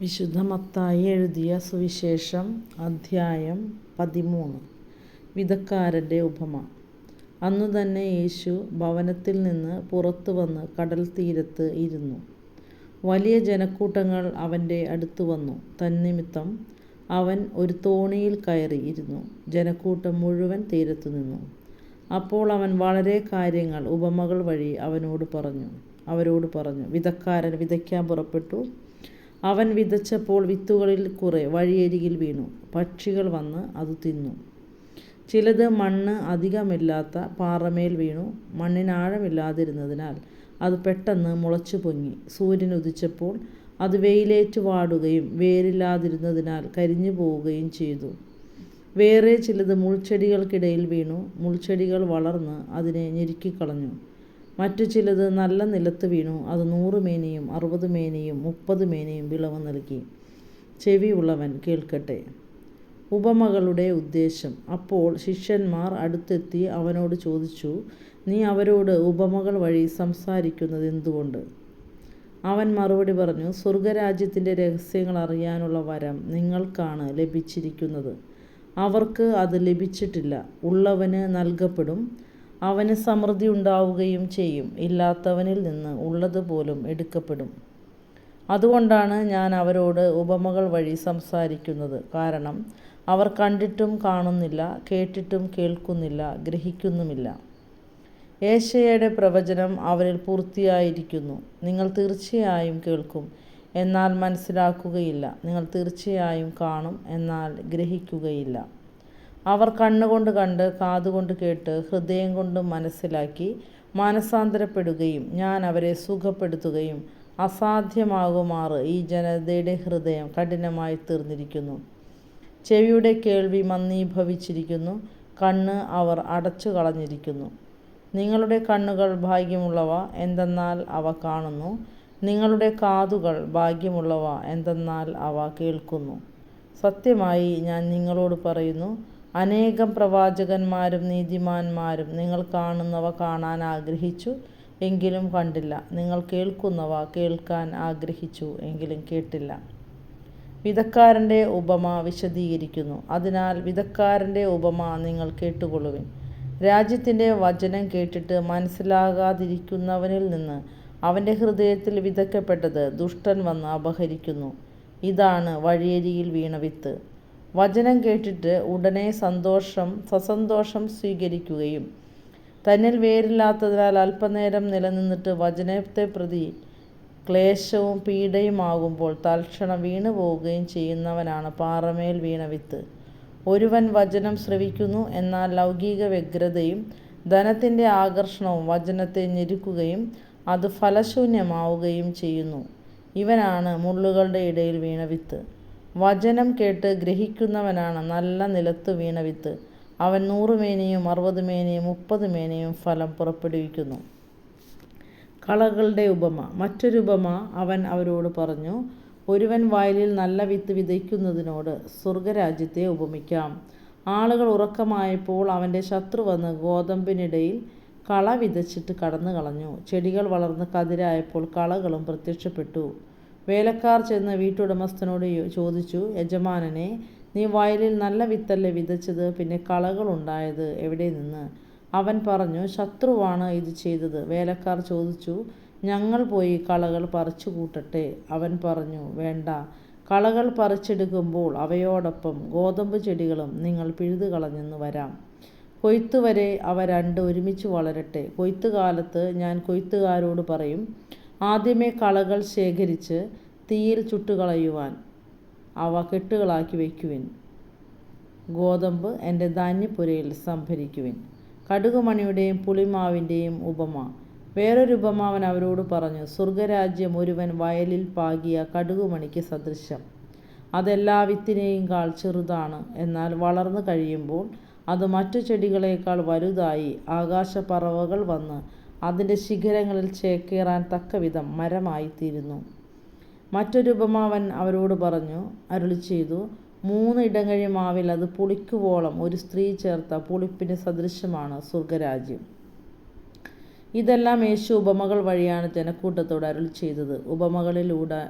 വിശുദ്ധ മത്തായി എഴുതിയ സുവിശേഷം അധ്യായം 13. വിതക്കാരൻ്റെ ഉപമ. അന്നു തന്നെ യേശു ഭവനത്തിൽ നിന്ന് പുറത്തു വന്ന് കടൽ തീരത്ത് ഇരുന്നു. വലിയ ജനക്കൂട്ടങ്ങൾ അവൻ്റെ അടുത്തു വന്നു. തന്നിമിത്തം അവൻ ഒരു തോണിയിൽ കയറി ഇരുന്നു. ജനക്കൂട്ടം മുഴുവൻ തീരത്തു നിന്നു. അപ്പോൾ അവൻ വളരെ കാര്യങ്ങൾ ഉപമകൾ വഴി അവരോട് പറഞ്ഞു. വിതക്കാരൻ വിതയ്ക്കാൻ പുറപ്പെട്ടു. അവൻ വിതച്ചപ്പോൾ വിത്തുകളിൽ കുറെ വഴിയരികിൽ വീണു. പക്ഷികൾ വന്ന് അത് തിന്നു. ചിലത് മണ്ണ് അധികമില്ലാത്ത പാറമേൽ വീണു. മണ്ണിനാഴമില്ലാതിരുന്നതിനാൽ അത് പെട്ടെന്ന് മുളച്ചു പൊങ്ങി. സൂര്യൻ ഉദിച്ചപ്പോൾ അത് വെയിലേറ്റു വാടുകയും വേരില്ലാതിരുന്നതിനാൽ കരിഞ്ഞു പോവുകയും ചെയ്തു. വേറെ ചിലത് മുൾച്ചെടികൾക്കിടയിൽ വീണു. മുൾച്ചെടികൾ വളർന്ന് അതിനെ ഞെരുക്കിക്കളഞ്ഞു. മറ്റു ചിലത് നല്ല നിലത്ത് വീണു. അത് 100 മേനിയും 60 മേനിയും 30 മേനിയും വിളവ് നൽകി. ചെവിയുള്ളവൻ കേൾക്കട്ടെ. ഉപമകളുടെ ഉദ്ദേശം. അപ്പോൾ ശിഷ്യന്മാർ അടുത്തെത്തി അവനോട് ചോദിച്ചു, നീ അവരോട് ഉപമകൾ വഴി സംസാരിക്കുന്നത് എന്തുകൊണ്ട്? അവൻ മറുപടി പറഞ്ഞു, സ്വർഗരാജ്യത്തിൻ്റെ രഹസ്യങ്ങൾ അറിയാനുള്ള വരം നിങ്ങൾക്കാണ് ലഭിച്ചിരിക്കുന്നത്. അവർക്ക് അത് ലഭിച്ചിട്ടില്ല. ഉള്ളവന് നൽകപ്പെടും, അവന് സമൃദ്ധി ഉണ്ടാവുകയും ചെയ്യും. ഇല്ലാത്തവനിൽ നിന്ന് ഉള്ളതുപോലും എടുക്കപ്പെടും. അതുകൊണ്ടാണ് ഞാൻ അവരോട് ഉപമകൾ വഴി സംസാരിക്കുന്നത്. കാരണം അവർ കണ്ടിട്ടും കാണുന്നില്ല, കേട്ടിട്ടും കേൾക്കുന്നില്ല, ഗ്രഹിക്കുന്നുമില്ല. യേശയ്യായുടെ പ്രവചനം അവരിൽ പൂർത്തിയായിരിക്കുന്നു. നിങ്ങൾ തീർച്ചയായും കേൾക്കും, എന്നാൽ മനസ്സിലാക്കുകയില്ല. നിങ്ങൾ തീർച്ചയായും കാണും, എന്നാൽ ഗ്രഹിക്കുകയില്ല. അവർ കണ്ണുകൊണ്ട് കണ്ട്, കാതുകൊണ്ട് കേട്ട്, ഹൃദയം കൊണ്ട് മനസ്സിലാക്കി മാനസാന്തരപ്പെടുകയും ഞാൻ അവരെ സുഖപ്പെടുത്തുകയും അസാധ്യമാകുമാറ് ഈ ജനതയുടെ ഹൃദയം കഠിനമായി തീർന്നിരിക്കുന്നു. ചെവിയുടെ കേൾവി മന്ദീഭവിച്ചിരിക്കുന്നു. കണ്ണ് അവർ അടച്ചു കളഞ്ഞിരിക്കുന്നു. നിങ്ങളുടെ കണ്ണുകൾ ഭാഗ്യമുള്ളവ, എന്തെന്നാൽ അവ കാണുന്നു. നിങ്ങളുടെ കാതുകൾ ഭാഗ്യമുള്ളവ, എന്തെന്നാൽ അവ കേൾക്കുന്നു. സത്യമായി ഞാൻ നിങ്ങളോട് പറയുന്നു, അനേകം പ്രവാചകന്മാരും നീതിമാന്മാരും നിങ്ങൾ കാണുന്നവ കാണാൻ ആഗ്രഹിച്ചു, എങ്കിലും കണ്ടില്ല. നിങ്ങൾ കേൾക്കുന്നവ കേൾക്കാൻ ആഗ്രഹിച്ചു, എങ്കിലും കേട്ടില്ല. വിതക്കാരൻ്റെ ഉപമ വിശദീകരിക്കുന്നു. അതിനാൽ വിതക്കാരൻ്റെ ഉപമ നിങ്ങൾ കേട്ടുകൊള്ളുവിൻ. രാജ്യത്തിൻ്റെ വചനം കേട്ടിട്ട് മനസ്സിലാകാതിരിക്കുന്നവനിൽ നിന്ന് അവൻ്റെ ഹൃദയത്തിൽ വിതയ്ക്കപ്പെട്ടത് ദുഷ്ടൻ വന്ന് അപഹരിക്കുന്നു. ഇതാണ് വഴിയരികിൽ വീണ വിത്ത്. വചനം കേട്ടിട്ട് ഉടനെ സസന്തോഷം സ്വീകരിക്കുകയും തന്നിൽ വേരില്ലാത്തതിനാൽ അല്പനേരം നിലനിന്നിട്ട് വചനത്തെ പ്രതി ക്ലേശവും പീഡയുമാകുമ്പോൾ തൽക്ഷണം വീണു പോവുകയും ചെയ്യുന്നവനാണ് പാറമേൽ വീണ വിത്ത്. ഒരുവൻ വചനം ശ്രവിക്കുന്നു, എന്നാൽ ലൗകിക വ്യഗ്രതയും ധനത്തിൻ്റെ ആകർഷണവും വചനത്തെ ഞെരുക്കുകയും അത് ഫലശൂന്യമാവുകയും ചെയ്യുന്നു. ഇവനാണ് മുള്ളുകളുടെ ഇടയിൽ വീണ വിത്ത്. വചനം കേട്ട് ഗ്രഹിക്കുന്നവനാണ് നല്ല നിലത്ത് വീണ വിത്ത്. അവൻ 100 മേനിയും 60 മേനിയും 30 മേനിയും ഫലം പുറപ്പെടുവിക്കുന്നു. കളകളുടെ ഉപമ. മറ്റൊരു ഉപമ അവൻ അവരോട് പറഞ്ഞു. ഒരുവൻ വയലിൽ നല്ല വിത്ത് വിതയ്ക്കുന്നതിനോട് സ്വർഗരാജ്യത്തെ ഉപമിക്കാം. ആളുകൾ ഉറക്കമായപ്പോൾ അവൻ്റെ ശത്രു വന്ന് ഗോതമ്പിനിടയിൽ കള വിതച്ചിട്ട് കടന്നു കളഞ്ഞു. ചെടികൾ വളർന്ന് കതിരായപ്പോൾ കളകളും പ്രത്യക്ഷപ്പെട്ടു. വേലക്കാർ ചെന്ന് വീട്ടുടമസ്ഥനോട് ചോദിച്ചു, യജമാനനെ, നീ വയലിൽ നല്ല വിത്തല്ലേ വിതച്ചത്? പിന്നെ കളകളുണ്ടായത് എവിടെ നിന്ന്? അവൻ പറഞ്ഞു, ശത്രുവാണ് ഇത് ചെയ്തത്. വേലക്കാർ ചോദിച്ചു, ഞങ്ങൾ പോയി കളകൾ പറിച്ചു കൂട്ടട്ടെ? അവൻ പറഞ്ഞു, വേണ്ട. കളകൾ പറിച്ചെടുക്കുമ്പോൾ അവയോടൊപ്പം ഗോതമ്പ് ചെടികളും നിങ്ങൾ പിഴുതു കളഞ്ഞെന്ന് വരാം. കൊയ്ത്തുവരെ അവ രണ്ട് ഒരുമിച്ച് വളരട്ടെ. കൊയ്ത്തുകാലത്ത് ഞാൻ കൊയ്ത്തുകാരോട് പറയും, ആദ്യമേ കളകൾ ശേഖരിച്ച് തീയിൽ ചുട്ടുകളയുവാൻ അവ കെട്ടുകളാക്കി വയ്ക്കുവിൻ. ഗോതമ്പ് എൻ്റെ ധാന്യപ്പുരയിൽ സംഭരിക്കുവിൻ. കടുകുമണിയുടെയും പുളിമാവിൻ്റെയും ഉപമ. വേറൊരു ഉപമ അവൻ അവരോട് പറഞ്ഞു. സ്വർഗരാജ്യം ഒരുവൻ വയലിൽ പാകിയ കടുകുമണിക്ക് സദൃശം. അതെല്ലാ വിത്തിനെയും കാൾ ചെറുതാണ്. എന്നാൽ വളർന്നു കഴിയുമ്പോൾ അത് മറ്റു ചെടികളേക്കാൾ വലുതായി ആകാശപ്പറവകൾ വന്ന് അതിൻ്റെ ശിഖരങ്ങളിൽ ചേക്കേറാൻ തക്കവിധം മരമായിത്തീരുന്നു. മറ്റൊരു ഉപമ അവൻ അവരോട് അരുളിച്ചെയ്തു. 3 ഇടങ്ങഴി മാവിൽ അത് പുളിക്കുവോളം ഒരു സ്ത്രീ ചേർത്ത പുളിപ്പിന് സദൃശമാണ് സ്വർഗരാജ്യം. ഇതെല്ലാം യേശു ഉപമകൾ വഴിയാണ് ജനക്കൂട്ടത്തോട് അരുളിച്ചെയ്തത്. ഉപമകളിലൂടെ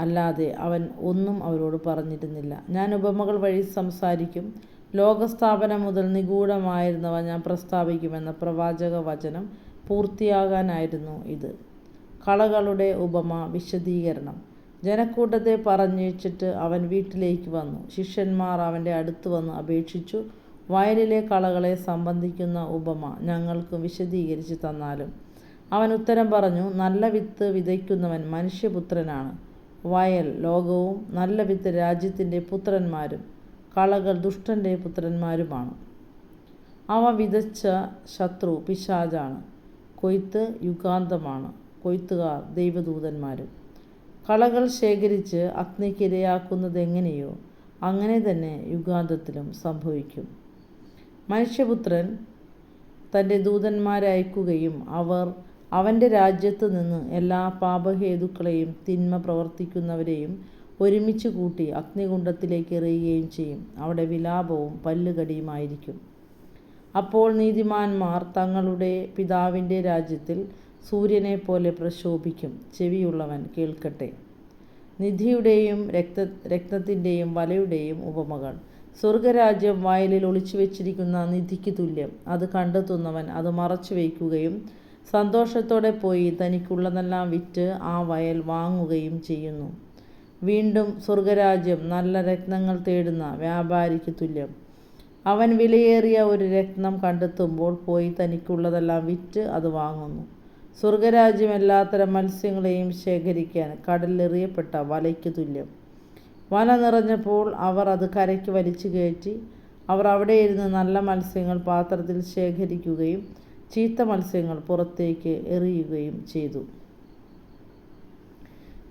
അല്ലാതെ അവൻ ഒന്നും അവരോട് പറഞ്ഞിരുന്നില്ല. ഞാൻ ഉപമകൾ വഴി സംസാരിക്കും, ലോകസ്ഥാപനം മുതൽ നിഗൂഢമായിരുന്നവ ഞാൻ പ്രസ്താവിക്കുമെന്ന പ്രവാചക വചനം പൂർത്തിയാകാനായിരുന്നു ഇത്. കളകളുടെ ഉപമ വിശദീകരണം. ജനക്കൂട്ടത്തെ പറഞ്ഞയച്ചിട്ട് അവൻ വീട്ടിലേക്ക് വന്നു. ശിഷ്യന്മാർ അവൻ്റെ അടുത്ത് വന്ന് അപേക്ഷിച്ചു, വയലിലെ കളകളെ സംബന്ധിക്കുന്ന ഉപമ ഞങ്ങൾക്ക് വിശദീകരിച്ച് തന്നാലും. അവൻ ഉത്തരം പറഞ്ഞു, നല്ല വിത്ത് വിതയ്ക്കുന്നവൻ മനുഷ്യപുത്രനാണ്. വയൽ ലോകവും നല്ല വിത്ത് രാജ്യത്തിൻ്റെ പുത്രന്മാരും കളകൾ ദുഷ്ടൻ്റെ പുത്രന്മാരുമാണ്. അവ വിതച്ച ശത്രു പിശാചാണ്. കൊയ്ത്ത് യുഗാന്തമാണ്. കൊയ്ത്തുകാർ ദൈവദൂതന്മാരും. കളകൾ ശേഖരിച്ച് അഗ്നിക്ക് ഇരയാക്കുന്നതെങ്ങനെയോ അങ്ങനെ തന്നെ യുഗാന്തത്തിലും സംഭവിക്കും. മനുഷ്യപുത്രൻ തൻ്റെ ദൂതന്മാരെ അയക്കുകയും അവർ അവൻ്റെ രാജ്യത്ത് നിന്ന് എല്ലാ പാപഹേതുക്കളെയും തിന്മ പ്രവർത്തിക്കുന്നവരെയും ഒരുമിച്ച് കൂട്ടി അഗ്നികുണ്ഡത്തിലേക്ക് എറിയുകയും ചെയ്യും. അവിടെ വിലാപവും പല്ലുകടിയുമായിരിക്കും. അപ്പോൾ നീതിമാന്മാർ തങ്ങളുടെ പിതാവിൻ്റെ രാജ്യത്തിൽ സൂര്യനെപ്പോലെ പ്രശോഭിക്കും. ചെവിയുള്ളവൻ കേൾക്കട്ടെ. നിധിയുടെയും രക്തത്തിൻ്റെയും വലയുടെയും ഉപമകൾ. സ്വർഗരാജ്യം വയലിൽ ഒളിച്ചു വെച്ചിരിക്കുന്ന നിധിക്ക് തുല്യം. അത് കണ്ടെത്തുന്നവൻ അത് മറച്ചു വയ്ക്കുകയും സന്തോഷത്തോടെ പോയി തനിക്കുള്ളതെല്ലാം വിറ്റ് ആ വയൽ വാങ്ങുകയും ചെയ്യുന്നു. വീണ്ടും സ്വർഗരാജ്യം നല്ല രത്നങ്ങൾ തേടുന്ന വ്യാപാരിക്ക് തുല്യം. അവൻ വിലയേറിയ ഒരു രത്നം കണ്ടെത്തുമ്പോൾ പോയി തനിക്കുള്ളതെല്ലാം വിറ്റ് അത് വാങ്ങുന്നു. സ്വർഗരാജ്യം എല്ലാത്തരം മത്സ്യങ്ങളെയും ശേഖരിക്കാൻ കടലിലെറിയപ്പെട്ട വലയ്ക്ക് തുല്യം. വല നിറഞ്ഞപ്പോൾ അവർ അത് കരയ്ക്ക് വലിച്ചു കയറ്റി. അവർ അവിടെ ഇരുന്ന് നല്ല മത്സ്യങ്ങൾ പാത്രത്തിൽ ശേഖരിക്കുകയും ചീത്ത മത്സ്യങ്ങൾ പുറത്തേക്ക് എറിയുകയും ചെയ്തു.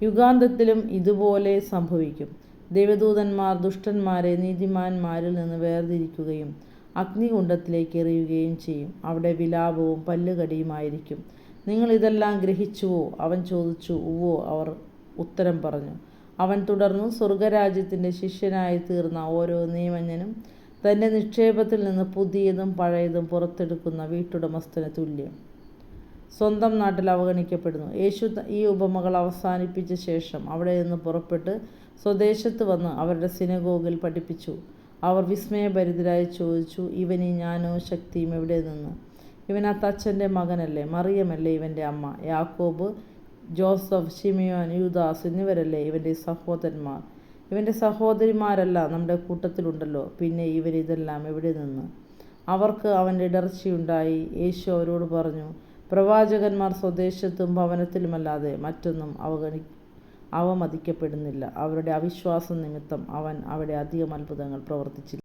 യുഗാന്തത്തിലും ഇതുപോലെ സംഭവിക്കും. ദൈവദൂതന്മാർ ദുഷ്ടന്മാരെ നീതിമാന്മാരിൽ നിന്ന് വേർതിരിക്കുകയും അഗ്നികുണ്ഡത്തിലേക്ക് എറിയുകയും ചെയ്യും. അവിടെ വിലാപവും പല്ലുകടിയുമായിരിക്കും. നിങ്ങൾ ഇതെല്ലാം ഗ്രഹിച്ചുവോ? അവൻ ചോദിച്ചു. ഉവ്വോ, അവർ ഉത്തരം പറഞ്ഞു. അവൻ തുടർന്നു, സ്വർഗരാജ്യത്തിൻ്റെ ശിഷ്യനായി തീർന്ന ഓരോ നിയമജ്ഞനും തൻ്റെ നിക്ഷേപത്തിൽ നിന്ന് പുതിയതും പഴയതും പുറത്തെടുക്കുന്ന വീട്ടുടമസ്ഥന് തുല്യം. സ്വന്തം നാട്ടിൽ അവഗണിക്കപ്പെടുന്നു. യേശു ഈ ഉപമകൾ അവസാനിപ്പിച്ച ശേഷം അവിടെ നിന്ന് പുറപ്പെട്ട് സ്വദേശത്ത് വന്ന് അവരുടെ സിനഗോഗിൽ പഠിപ്പിച്ചു. അവർ വിസ്മയഭരിതരായി ചോദിച്ചു, ഇവൻ ഈ ജ്ഞാനവും ശക്തിയും എവിടെ നിന്ന്? ഇവൻ ആ തച്ചൻ്റെ മകനല്ലേ? മറിയമല്ലേ ഇവൻ്റെ അമ്മ? യാക്കോബ്, ജോസഫ്, ശിമിയോൻ, യൂദാസ് എന്നിവരല്ലേ ഇവൻ്റെ സഹോദരന്മാർ? ഇവൻ്റെ സഹോദരിമാരെല്ലാം നമ്മുടെ കൂട്ടത്തിലുണ്ടല്ലോ. പിന്നെ ഇവൻ ഇതെല്ലാം എവിടെ നിന്ന്? അവർക്ക് അവൻ്റെ ഇടർച്ചയുണ്ടായി. യേശു അവരോട് പറഞ്ഞു, പ്രവാചകന്മാർ സ്വദേശത്തും ഭവനത്തിലുമല്ലാതെ മറ്റൊന്നും അവമതിക്കപ്പെടുന്നില്ല. അവരുടെ അവിശ്വാസം നിമിത്തം അവൻ അവിടെ അധികം അത്ഭുതങ്ങൾ പ്രവർത്തിച്ചില്ല.